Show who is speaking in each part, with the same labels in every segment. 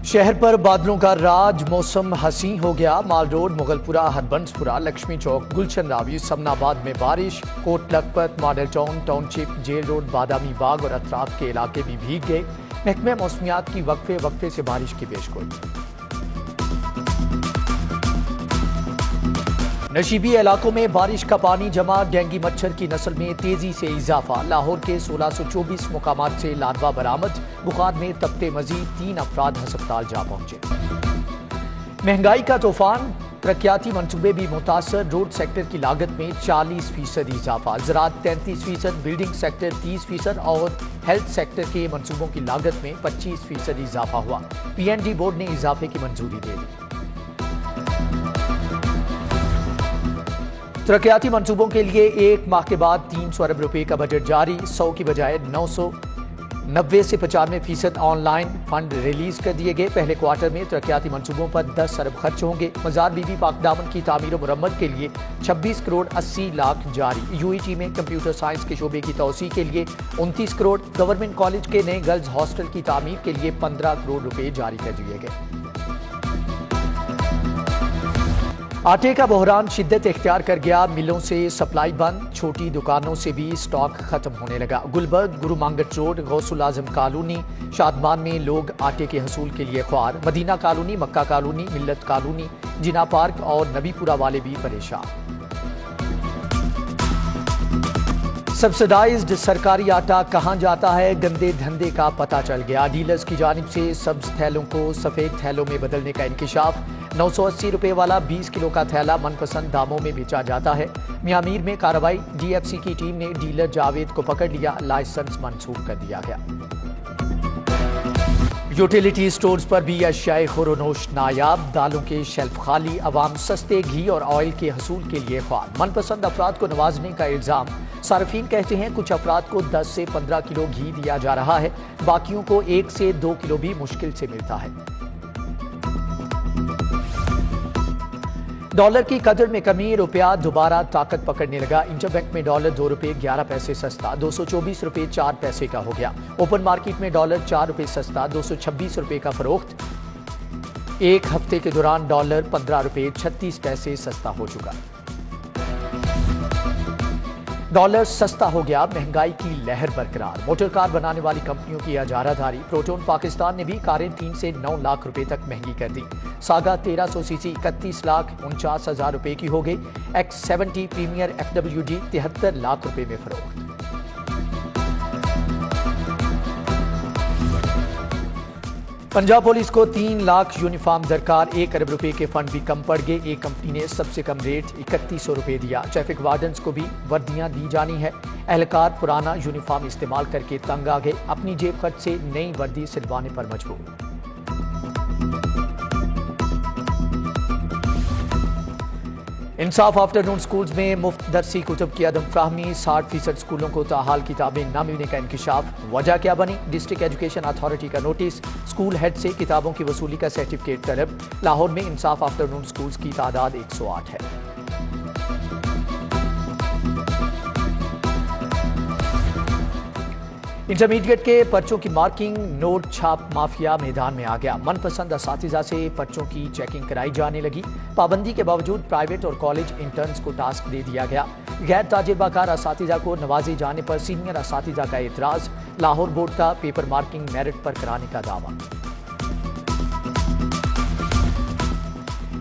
Speaker 1: شہر پر بادلوں کا راج، موسم حسین ہو گیا۔ مال روڈ، مغل پورہ، ہربنسپورہ، لکشمی چوک، گلشن راوی، سمن آباد میں بارش۔ کوٹ لکھپت، ماڈل ٹاؤن شپ، جیل روڈ، بادامی باغ اور اطراف کے علاقے بھی بھیگ گئے۔ محکمہ موسمیات کی وقفے سے بارش کی پیشگوئی۔ نشیبی علاقوں میں بارش کا پانی جمع، ڈینگی مچھر کی نسل میں تیزی سے اضافہ۔ لاہور کے 1624 مقامات سے لاروا برآمد، بخار میں تبتے مزید 3 افراد ہسپتال جا پہنچے۔ مہنگائی کا طوفان، ترقیاتی منصوبے بھی متاثر، روڈ سیکٹر کی لاگت میں 40% اضافہ، زراعت 33%، بلڈنگ سیکٹر 30% اور ہیلتھ سیکٹر کے منصوبوں کی لاگت میں 25% اضافہ ہوا۔ PND بورڈ نے اضافے کی منظوری دے دی۔ ترقیاتی منصوبوں کے لیے 1 ماہ کے بعد 300 ارب روپے کا بجٹ جاری، 100 کی بجائے 990 سے 95% آن لائن فنڈ ریلیز کر دیے گئے۔ پہلے کوارٹر میں ترقیاتی منصوبوں پر 10 ارب خرچ ہوں گے۔ مزار بی بی پاک دامن کی تعمیر و مرمت کے لیے 26 کروڑ 80 لاکھ جاری۔ UET میں کمپیوٹر سائنس کے شعبے کی توسیع کے لیے 29 کروڑ، گورنمنٹ کالج کے نئے گرلز ہاسٹل کی تعمیر کے لیے 15 کروڑ روپے جاری کر دیے گئے۔ آٹے کا بحران شدت اختیار کر گیا، ملوں سے سپلائی بند، چھوٹی دکانوں سے بھی سٹاک ختم ہونے لگا۔ گلبرگ، گرو مانگٹ روڈ، غوث العظم کالونی، شادمان میں لوگ آٹے کے حصول کے لیے خوار۔ مدینہ کالونی، مکہ کالونی، ملت کالونی، جناح پارک اور نبی پورہ والے بھی پریشان۔ سبسڈائزڈ سرکاری آٹا کہاں جاتا ہے، گندے دھندے کا پتہ چل گیا۔ ڈیلرز کی جانب سے سبز تھیلوں کو سفید تھیلوں میں بدلنے کا انکشاف۔ 980 روپے والا 20 کلو کا تھیلا من پسند داموں میں بیچا جاتا ہے۔ میامیر میں کارروائی، DFC کی ٹیم نے ڈیلر جاوید کو پکڑ لیا، لائسنس منسوخ کر دیا گیا۔ یوٹیلیٹی سٹورز پر بھی اشیاء خورونوش نایاب، دالوں کے شیلف خالی، عوام سستے گھی اور آئل کے حصول کے لیے خوار۔ من پسند افراد کو نوازنے کا الزام، صارفین کہتے ہیں کچھ افراد کو 10 سے 15 کلو گھی دیا جا رہا ہے، باقیوں کو 1 سے 2 کلو بھی مشکل سے ملتا ہے۔ ڈالر کی قدر میں کمی، روپیہ دوبارہ طاقت پکڑنے لگا۔ انٹر بینک میں ڈالر 2 روپے 11 پیسے سستا، 224 روپے 4 پیسے کا ہو گیا۔ اوپن مارکیٹ میں ڈالر 4 روپے سستا، 226 روپے کا فروخت۔ ایک ہفتے کے دوران ڈالر 15 روپے 36 پیسے سستا ہو چکا۔ ڈالر سستا ہو گیا، مہنگائی کی لہر برقرار۔ موٹر کار بنانے والی کمپنیوں کی اجارہ داری، پروٹون پاکستان نے بھی کاریں 3 سے 9 لاکھ روپے تک مہنگی کر دی۔ ساگا 1300 cc 31 لاکھ 49,000 روپے کی ہو گئی۔ X70 پریمیئر FWD 73 لاکھ روپے میں فروخت۔ پنجاب پولیس کو 3 لاکھ یونیفارم درکار، 1 ارب روپے کے فنڈ بھی کم پڑ گئے۔ ایک کمپنی نے سب سے کم ریٹ 3100 روپے دیا۔ ٹریفک وارڈنز کو بھی وردیاں دی جانی ہے۔ اہلکار پرانا یونیفارم استعمال کر کے تنگ آ گئے، اپنی جیب خرچ سے نئی وردی سلوانے پر مجبور۔ انصاف آفٹر نون سکولز میں مفت درسی کتب کی عدم فراہمی، 60% سکولوں کو تاحال کتابیں نہ ملنے کا انکشاف۔ وجہ کیا بنی؟ ڈسٹرکٹ ایجوکیشن اتھارٹی کا نوٹس، سکول ہیڈ سے کتابوں کی وصولی کا سرٹیفکیٹ طلب۔ لاہور میں انصاف آفٹر نون سکولز کی تعداد 108 ہے۔ انٹرمیڈیٹ کے پرچوں کی مارکنگ، نوٹ چھاپ مافیا میدان میں آ گیا۔ من پسند اساتذہ سے پرچوں کی چیکنگ کرائی جانے لگی۔ پابندی کے باوجود پرائیویٹ اور کالج انٹرنز کو ٹاسک دے دیا گیا۔ غیر تجربہ کار اساتذہ کو نوازے جانے پر سینئر اساتذہ کا اعتراض۔ لاہور بورڈ کا پیپر مارکنگ میرٹ پر کرانے کا دعویٰ۔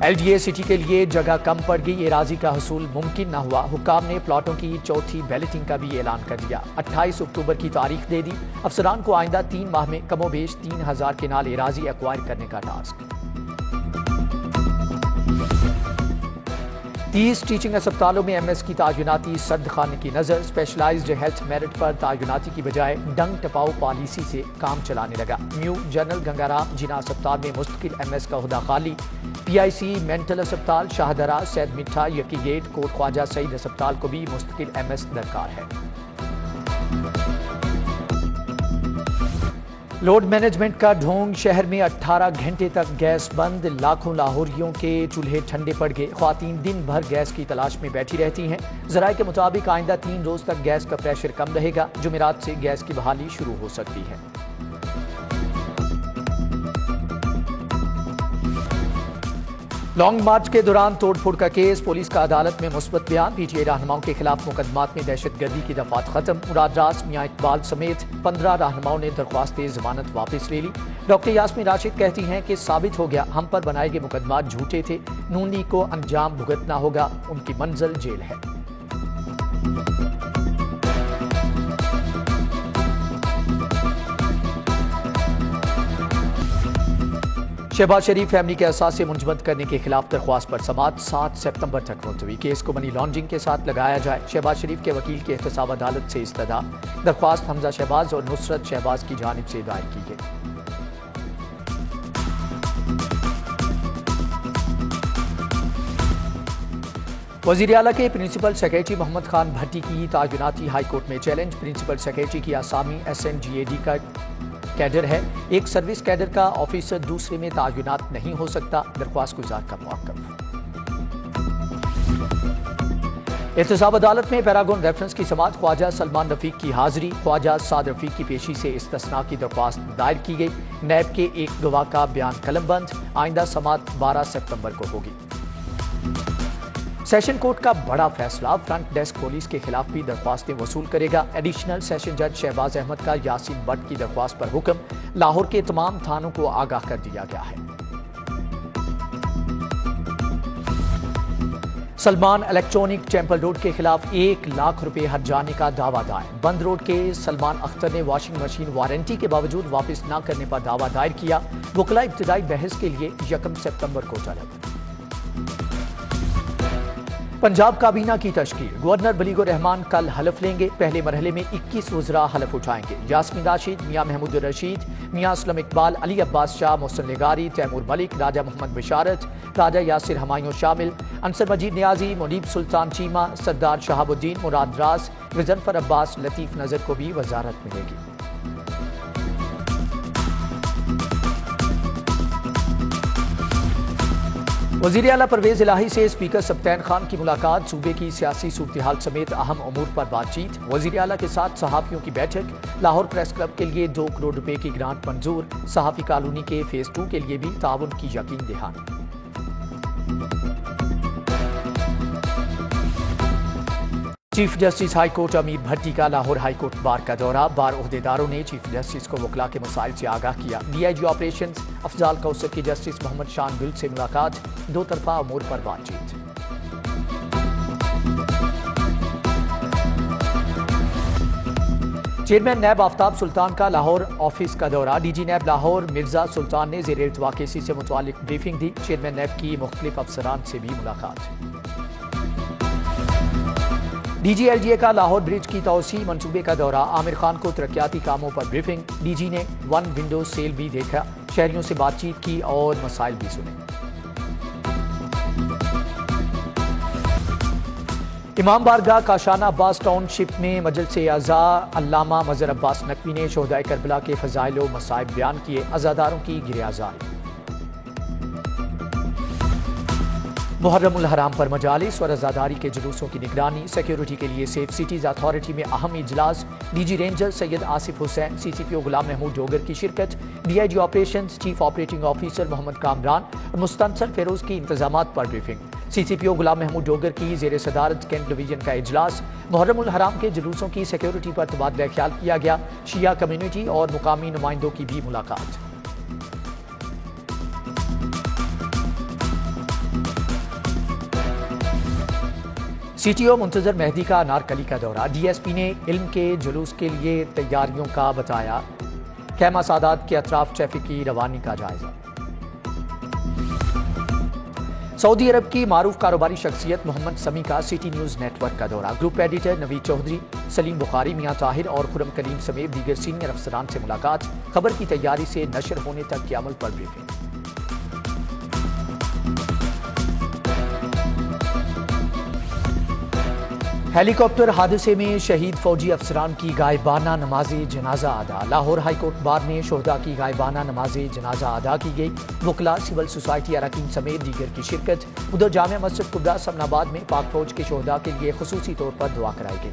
Speaker 1: LDA سٹی کے لیے جگہ کم پڑ گئی، اراضی کا حصول ممکن نہ ہوا۔ حکام نے پلاٹوں کی چوتھی بیلٹنگ کا بھی اعلان کر دیا، 28 اکتوبر کی تاریخ دے دی۔ افسران کو آئندہ 3 ماہ میں کم و بیش 3000 کنال اراضی ایکوائر کرنے کا ٹاسک۔ 30 ٹیچنگ اسپتالوں میں MS کی تعیناتی سرد خانے کی نظر۔ اسپیشلائزڈ ہیلتھ میرٹ پر تعیناتی کی بجائے ڈنگ ٹپاؤ پالیسی سے کام چلانے لگا۔ نیو جنرل گنگارام جناح اسپتال میں مستقل MS کا عہدہ خالی۔ PIC مینٹل اسپتال، شاہدرہ، سید مٹھا، یکی گیٹ، کوٹ خواجہ سعید اسپتال کو بھی مستقل MS درکار ہے۔ لوڈ مینجمنٹ کا ڈھونگ، شہر میں 18 گھنٹے تک گیس بند، لاکھوں لاہوریوں کے چولہے ٹھنڈے پڑ گئے۔ خواتین دن بھر گیس کی تلاش میں بیٹھی رہتی ہیں۔ ذرائع کے مطابق آئندہ 3 روز تک گیس کا پریشر کم رہے گا، جمعرات سے گیس کی بحالی شروع ہو سکتی ہے۔ لانگ مارچ کے دوران توڑ پھوڑ کا کیس، پولیس کا عدالت میں مثبت بیان، پی ٹی آئی رہنماؤں کے خلاف مقدمات میں دہشت گردی کی دفعات ختم، مراد راز، میاں اقبال سمیت 15 رہنماؤں نے درخواست ضمانت واپس لے لی۔ ڈاکٹر یاسمین راشد کہتی ہیں کہ ثابت ہو گیا ہم پر بنائے گئے مقدمات جھوٹے تھے، نون لیگ کو انجام بھگتنا ہوگا، ان کی منزل جیل ہے۔ شہباز شریف فیملی کے اثاثے منجمد کرنے کے خلاف درخواست پر سماعت 7 ستمبر تک ملتوی، کیس کو منی لانڈرنگ کے ساتھ لگایا جائے، شہباز شریف کے وکیل کی احتساب عدالت سے استدعا، درخواست حمزہ شہباز اور نصرت شہباز کی جانب سے دائر کی گئی۔ وزیر اعلیٰ کے پرنسپل سیکریٹری محمد خان بھٹی کی تعیناتی ہائی کورٹ میں چیلنج، پرنسپل سیکریٹری کی آسامی SNGAD کا کیڈر ہے، ایک سروس کیڈر کا آفیسر دوسرے میں تعینات نہیں ہو سکتا، درخواست گزار کا موقف۔ احتساب عدالت میں پیراگون ریفرنس کی سماعت، خواجہ سلمان رفیق کی حاضری، خواجہ سعد رفیق کی پیشی سے استثناء کی درخواست دائر کی گئی، نیب کے ایک گواہ کا بیان قلم بند، آئندہ سماعت 12 ستمبر کو ہوگی۔ سیشن کورٹ کا بڑا فیصلہ، فرنٹ ڈیسک پولیس کے خلاف بھی درخواستیں وصول کرے گا، ایڈیشنل سیشن جج شہباز احمد کا یاسین بٹ کی درخواست پر حکم، لاہور کے تمام تھانوں کو آگاہ کر دیا گیا ہے۔ سلمان الیکٹرانک ٹیمپل روڈ کے خلاف 1 لاکھ روپے ہرجانے کا دعویٰ دائر، بند روڈ کے سلمان اختر نے واشنگ مشین وارنٹی کے باوجود واپس نہ کرنے پر دعویٰ دائر کیا، وکلاء ابتدائی بحث کے لیے 1 ستمبر کو طلب۔ پنجاب کابینہ کی تشکیل، گورنر بلیغ الرحمان کل حلف لیں گے، پہلے مرحلے میں 21 وزراء حلف اٹھائیں گے، یاسمین راشد، میاں محمود الرشید، میاں اسلم اقبال، علی عباس شاہ، محسن لغاری، تیمور ملک، راجہ محمد بشارت، راجہ یاسر ہمایوں شامل، انصر مجید نیازی، منیب سلطان چیمہ، سردار شہاب الدین، مراد راز، غضنفر عباس، لطیف نظر کو بھی وزارت ملے گی۔ وزیر اعلیٰ پرویز الہی سے اسپیکر سبطین خان کی ملاقات، صوبے کی سیاسی صورتحال سمیت اہم امور پر بات چیت، وزیر اعلیٰ کے ساتھ صحافیوں کی بیٹھک، لاہور پریس کلب کے لیے 2 کروڑ روپے کی گرانٹ منظور، صحافی کالونی کے فیز 2 کے لیے بھی تعاون کی یقین دہانی۔ چیف جسٹس ہائی کورٹ امیر بھٹی کا لاہور ہائی کورٹ بار کا دورہ، بار عہدیداروں نے چیف جسٹس کو وکلاء کے مسائل سے آگاہ کیا، DIG آپریشنز افضال کوثر کی جسٹس محمد شان گل سے ملاقات، 2 طرفہ امور پر بات چیت۔ چیئرمین نیب آفتاب سلطان کا لاہور آفس کا دورہ، DG نیب لاہور مرزا سلطان نے زیر التوا کیسی سے متعلق بریفنگ دی، چیئرمین نیب کی مختلف افسران سے بھی ملاقات۔ DG LGA کا لاہور برج کی توسیع منصوبے کا دورہ، عامر خان کو ترقیاتی کاموں پر بریفنگ، DG نے 1 ونڈو سیل بھی دیکھا، شہریوں سے بات چیت کی اور مسائل بھی سنے۔ امام بارگاہ کاشانہ عباس ٹاؤن شپ میں مجلس اعزاء علامہ مظہر عباس نقوی نے شہدائے کربلا کے فضائل و مصائب بیان کیے، عزاداروں کی گریہ زاری۔ محرم الحرام پر مجالس اور عزاداری کے جلوسوں کی نگرانی، سیکیورٹی کے لیے سیف سٹیز اتھارٹی میں اہم اجلاس، DG ranger Syed Asif Hussain, CCPO Ghulam Mahmood Dogar کی شرکت، DIG operations chief operating officer Muhammad Kamran اور مستنصر فیروز کی انتظامات پر بریفنگ، CCPO غلام محمود ڈوگر کی زیر صدارت کینٹ ڈویژن کا اجلاس، محرم الحرام کے جلوسوں کی سیکیورٹی پر تبادلہ خیال کیا گیا، شیعہ کمیونٹی اور مقامی نمائندوں کی بھی ملاقات۔ CTO منتظر مہدی کا انارکلی کا دورہ، DSP نے علم کے جلوس کے لیے تیاریوں کا بتایا، خیمہ سادات کے اطراف ٹریفک کی روانی کا جائزہ۔ سعودی عرب کی معروف کاروباری شخصیت محمد سمیع کا سٹی نیوز نیٹ ورک کا دورہ، گروپ ایڈیٹر نوید چودھری، سلیم بخاری، میاں طاہر اور خرم کلیم سمیت دیگر سینئر افسران سے ملاقات، خبر کی تیاری سے نشر ہونے تک کے عمل پر بریفنگ۔ ہیلی کاپٹر حادثے میں شہید فوجی افسران کی غائبانہ نماز جنازہ ادا، لاہور ہائی کورٹ بار میں شہداء کی غائبانہ نماز جنازہ ادا کی گئی، وکلاء سول سوسائٹی اراکین سمیت دیگر کی شرکت، ادھر جامع مسجد کبریٰ سمن آباد میں پاک فوج کے شہداء کے لیے خصوصی طور پر دعا کرائی گئی۔